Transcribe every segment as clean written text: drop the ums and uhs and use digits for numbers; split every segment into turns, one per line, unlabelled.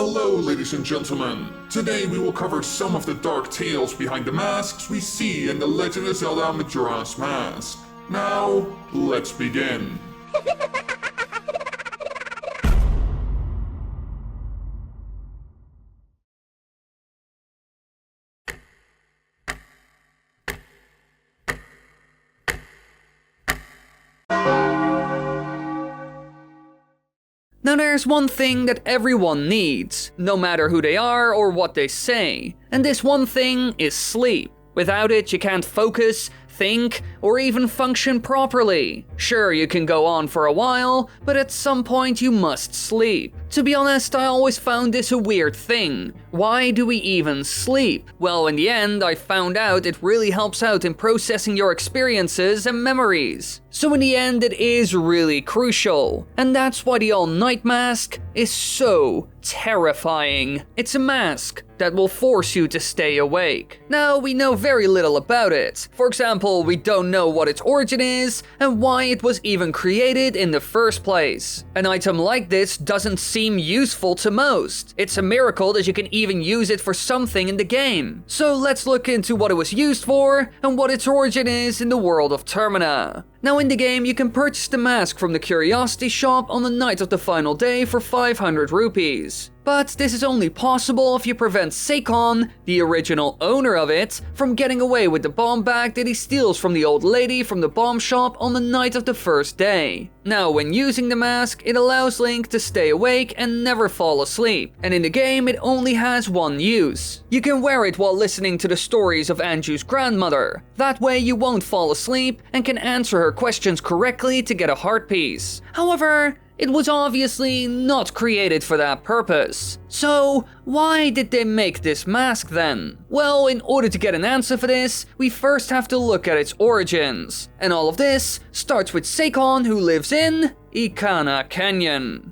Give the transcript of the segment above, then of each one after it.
Hello, ladies and gentlemen. Today we will cover some of the dark tales behind the masks we see in The Legend of Zelda Majora's Mask. Now, let's begin.
Now there's one thing that everyone needs, no matter who they are or what they say, and this one thing is sleep. Without it, you can't focus, think, or even function properly. Sure, you can go on for a while, but at some point you must sleep. To be honest, I always found this a weird thing. Why do we even sleep? Well, in the end, I found out it really helps out in processing your experiences and memories. So in the end, it is really crucial. And that's why the all-night mask is so terrifying. It's a mask that will force you to stay awake. Now, we know very little about it. For example, we don't know what its origin is and why it was even created in the first place. An item like this doesn't seem useful to most. It's a miracle that you can even use it for something in the game. So let's look into what it was used for and what its origin is in the world of Termina. Now in the game, you can purchase the mask from the Curiosity Shop on the night of the final day for 500 rupees. But this is only possible if you prevent Seikon, the original owner of it, from getting away with the bomb bag that he steals from the old lady from the bomb shop on the night of the first day. Now, when using the mask, it allows Link to stay awake and never fall asleep, and in the game it only has one use. You can wear it while listening to the stories of Anju's grandmother. That way you won't fall asleep and can answer her questions correctly to get a heart piece. However, it was obviously not created for that purpose. So, why did they make this mask then? Well, in order to get an answer for this, we first have to look at its origins. And all of this starts with Seikon, who lives in Ikana Canyon.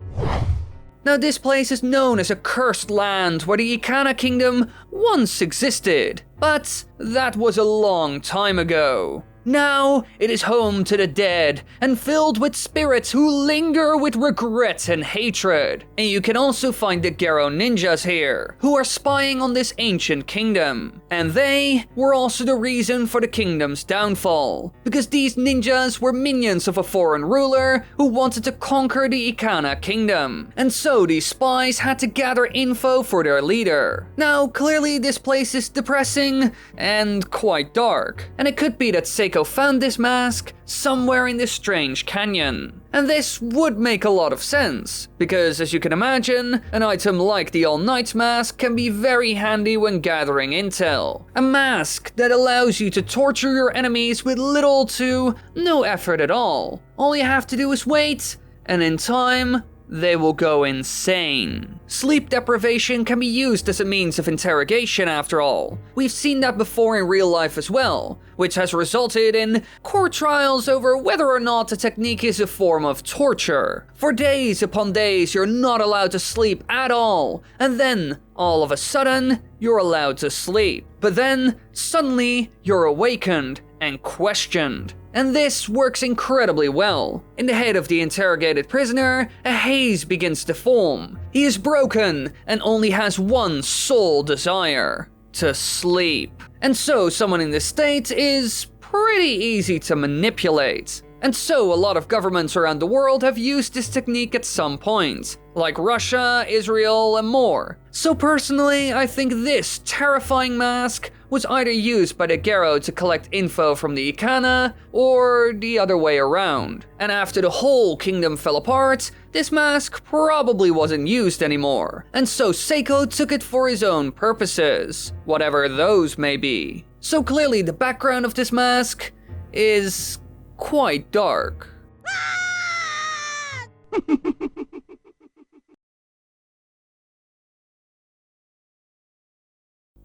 Now this place is known as a cursed land where the Ikana Kingdom once existed, but that was a long time ago. Now, it is home to the dead and filled with spirits who linger with regret and hatred. And you can also find the Garo ninjas here, who are spying on this ancient kingdom. And they were also the reason for the kingdom's downfall, because these ninjas were minions of a foreign ruler who wanted to conquer the Ikana kingdom. And so these spies had to gather info for their leader. Now, clearly this place is depressing and quite dark, and it could be that Seiko found this mask somewhere in this strange canyon. And this would make a lot of sense, because as you can imagine, an item like the all-night mask can be very handy when gathering intel. A mask that allows you to torture your enemies with little to no effort at all. All you have to do is wait, and in time, they will go insane. Sleep deprivation can be used as a means of interrogation after all. We've seen that before in real life as well, which has resulted in court trials over whether or not the technique is a form of torture. For days upon days, you're not allowed to sleep at all, and then, all of a sudden, you're allowed to sleep. But then, suddenly, you're awakened and questioned. And this works incredibly well. In the head of the interrogated prisoner, a haze begins to form. He is broken and only has one sole desire: to sleep. And so someone in this state is pretty easy to manipulate. And so a lot of governments around the world have used this technique at some point, like Russia, Israel, and more. So personally, I think this terrifying mask was either used by the Garo to collect info from the Ikana, or the other way around. And after the whole kingdom fell apart, this mask probably wasn't used anymore. And so Seiko took it for his own purposes, whatever those may be. So clearly the background of this mask is quite dark.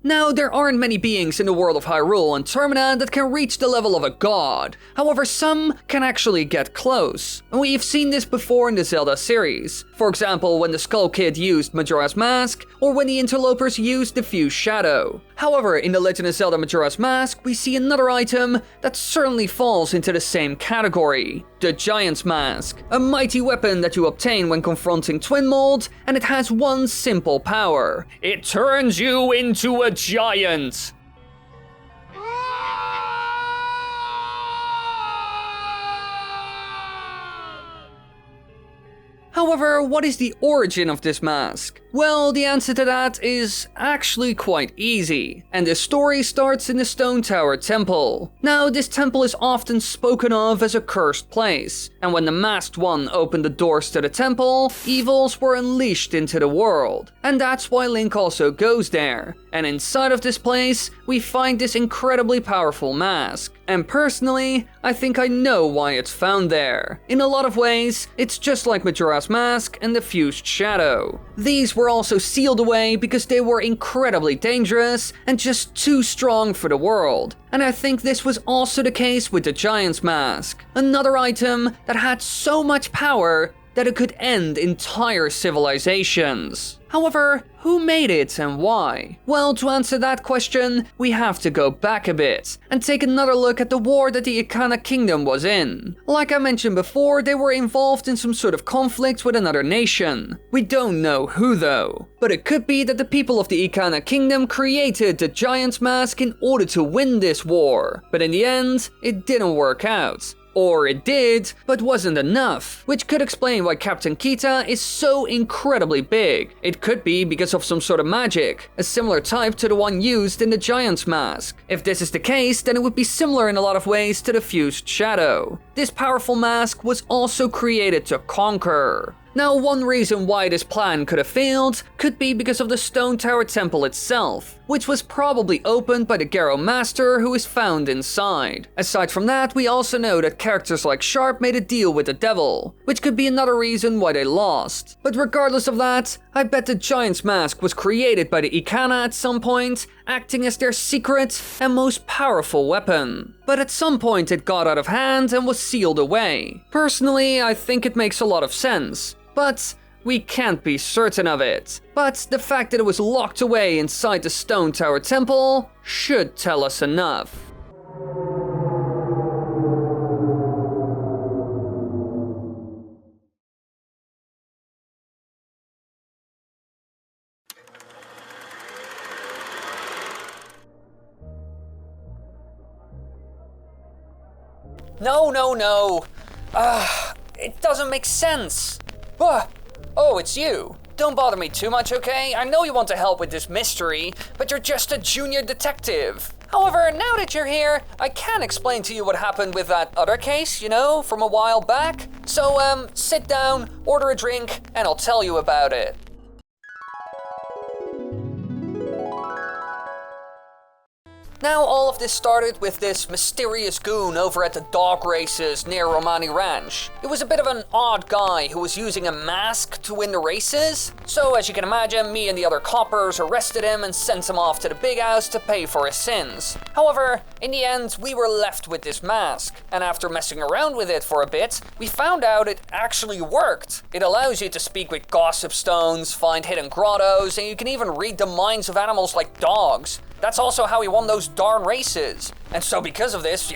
Now, there aren't many beings in the world of Hyrule and Termina that can reach the level of a god. However, some can actually get close. And we've seen this before in the Zelda series. For For example, when the Skull Kid used Majora's Mask, or when the Interlopers used Diffuse Shadow. However, in The Legend of Zelda Majora's Mask, we see another item that certainly falls into the same category. The Giant's Mask, a mighty weapon that you obtain when confronting Twin Mold, and it has one simple power. It turns you into a giant! However, what is the origin of this mask? Well, the answer to that is actually quite easy, and the story starts in the Stone Tower Temple. Now, this temple is often spoken of as a cursed place, and when the Masked One opened the doors to the temple, evils were unleashed into the world. And that's why Link also goes there. And inside of this place, we find this incredibly powerful mask. And personally, I think I know why it's found there. In a lot of ways, it's just like Majora's Mask and the Fused Shadow. These were also sealed away because they were incredibly dangerous and just too strong for the world. And I think this was also the case with the Giant's Mask, another item that had so much power that it could end entire civilizations. However, who made it and why? Well, to answer that question, we have to go back a bit and take another look at the war that the Ikana Kingdom was in. Like I mentioned before, they were involved in some sort of conflict with another nation. We don't know who though, but it could be that the people of the Ikana Kingdom created the Giant's Mask in order to win this war, but in the end, it didn't work out. Or it did, but wasn't enough, which could explain why Captain Kita is so incredibly big. It could be because of some sort of magic, a similar type to the one used in the Giant's Mask. If this is the case, then it would be similar in a lot of ways to the Fused Shadow. This powerful mask was also created to conquer. Now, one reason why this plan could have failed could be because of the Stone Tower Temple itself, which was probably opened by the Garo Master who is found inside. Aside from that, we also know that characters like Sharp made a deal with the devil, which could be another reason why they lost. But regardless of that, I bet the Giant's Mask was created by the Ikana at some point, acting as their secret and most powerful weapon. But at some point it got out of hand and was sealed away. Personally, I think it makes a lot of sense. But we can't be certain of it. But the fact that it was locked away inside the Stone Tower Temple should tell us enough. No. It doesn't make sense. Oh, it's you. Don't bother me too much, okay? I know you want to help with this mystery, but you're just a junior detective. However, now that you're here, I can explain to you what happened with that other case, from a while back. So, sit down, order a drink, and I'll tell you about it. Now, all of this started with this mysterious goon over at the dog races near Romani Ranch. It was a bit of an odd guy who was using a mask to win the races. So, as you can imagine, me and the other coppers arrested him and sent him off to the big house to pay for his sins. However, in the end, we were left with this mask. And after messing around with it for a bit, we found out it actually worked. It allows you to speak with gossip stones, find hidden grottos, and you can even read the minds of animals like dogs. That's also how he won those darn races. And so because of this,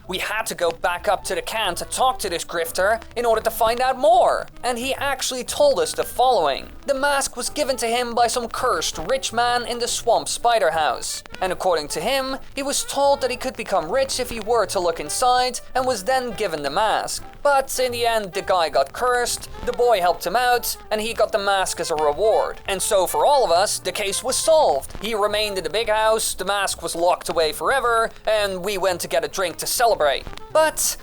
we had to go back up to the can to talk to this grifter in order to find out more. And he actually told us the following. The mask was given to him by some cursed rich man in the swamp spider house. And according to him, he was told that he could become rich if he were to look inside and was then given the mask. But in the end, the guy got cursed, the boy helped him out, and he got the mask as a reward. And so for all of us, the case was solved. He remained in the big house, the mask was locked away forever, and we went to get a drink to celebrate. But,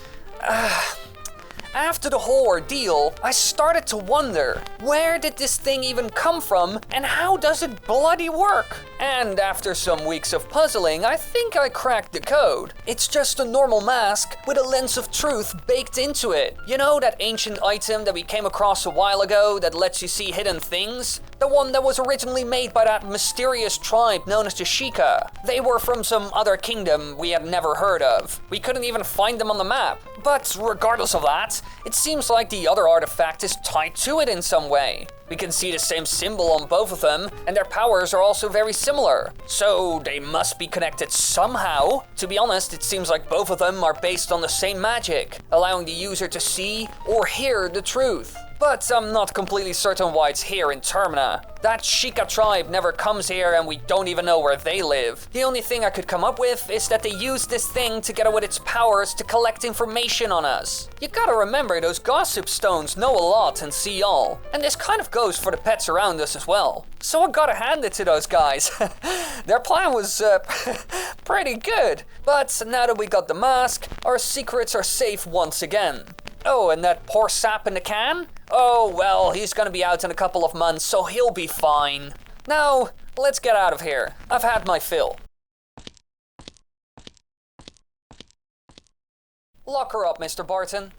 after the whole ordeal, I started to wonder, where did this thing even come from, and how does it bloody work? And after some weeks of puzzling, I think I cracked the code. It's just a normal mask with a lens of truth baked into it. You know that ancient item that we came across a while ago that lets you see hidden things? The one that was originally made by that mysterious tribe known as the Sheikah. They were from some other kingdom we had never heard of. We couldn't even find them on the map. But regardless of that, it seems like the other artifact is tied to it in some way. We can see the same symbol on both of them, and their powers are also very similar. So they must be connected somehow. To be honest, it seems like both of them are based on the same magic, allowing the user to see or hear the truth. But I'm not completely certain why it's here in Termina. That Sheikah tribe never comes here and we don't even know where they live. The only thing I could come up with is that they use this thing together with its powers to collect information on us. You gotta remember, those gossip stones know a lot and see all. And this kind of goes for the pets around us as well. So I gotta hand it to those guys. Their plan was pretty good. But now that we got the mask, our secrets are safe once again. Oh, and that poor sap in the can? Oh, well, he's gonna be out in a couple of months, so he'll be fine. Now, let's get out of here. I've had my fill. Lock her up, Mr. Barton.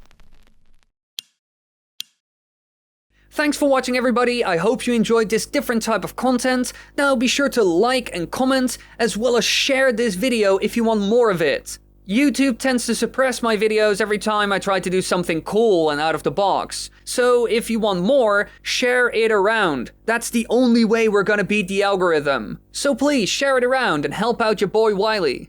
Thanks for watching, everybody. I hope you enjoyed this different type of content. Now be sure to like and comment, as well as share this video if you want more of it. YouTube tends to suppress my videos every time I try to do something cool and out of the box. So if you want more, share it around. That's the only way we're gonna beat the algorithm. So please share it around and help out your boy Wily.